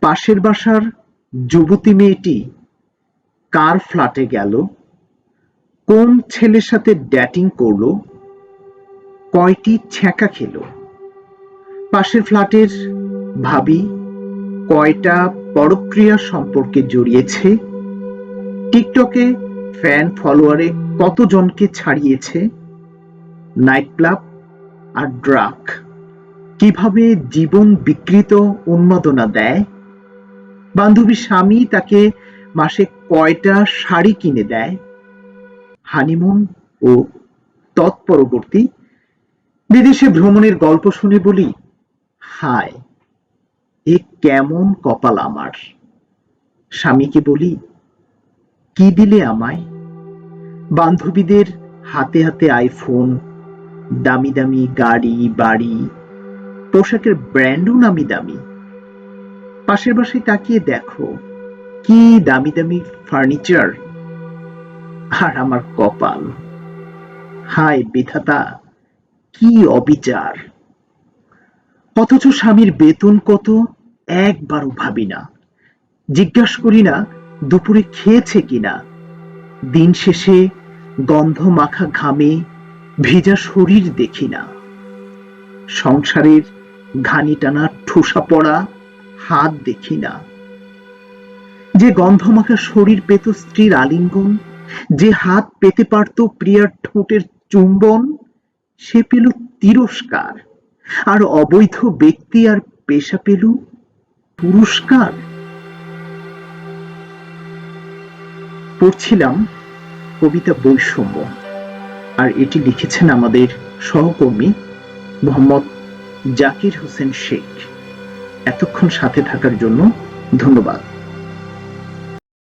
পাশের বাসার যুবতী মেয়েটি কার ফ্ল্যাটে গেল, কোন ছেলের সাথে ডেটিং করলো, কয়টি ছ্যাঁকা খেলো, পাশের ফ্ল্যাটের ভাবি কয়টা পরক্রিয়া সম্পর্কে জড়িয়েছে, টিকটকে ফ্যান ফলোয়ারে কতজনকে ছাড়িয়েছে, নাইট ক্লাব আর ড্রাগ কিভাবে জীবন বিকৃত উন্মাদনা দেয়, বান্ধবীর স্বামী তাকে মাসে কয়টা শাড়ি কিনে দেয়, হানিমুন ও তৎপরবর্তী বিদেশে ভ্রমণের গল্প শুনে বলি, হায়, এ কেমন কপাল আমার। স্বামীকে বলি, কি দিলে আমায়। বান্ধবীদের হাতে হাতে আইফোন, দামি দামি গাড়ি বাড়ি, পোশাকের ব্র্যান্ডও নামি দামি। পাশের বাসায় তাকিয়ে দেখো, কি দামি দামি ফার্নিচার, আর আমার কপাল। হায় বিধাতা, কি অবিচার। অথচ স্বামীর বেতন কত একবারও ভাবি না, জিজ্ঞাসা করি না দুপুরে খেয়েছে কিনা। দিন শেষে গন্ধ মাখা ঘামে ভেজা শরীর দেখি না, সংসারের ঘানি টানা ঠোসা পড়া হাত দেখি না। যে গন্ধ মাখা শরীর পেত স্ত্রীর আলিঙ্গন, যে হাত পেতে পারত প্রিয়ার ঠোঁটের চুম্বন, সে পেল তিরস্কার। আর অবৈধ ব্যক্তি আর পেশা পেল পুরস্কার। পড়ছিলাম কবিতা বৈষম্য, আর এটি লিখেছেন আমাদের সহকর্মী মোহাম্মদ জাকির হোসেন শেখ। এতক্ষণ সাথে থাকার জন্য ধন্যবাদ।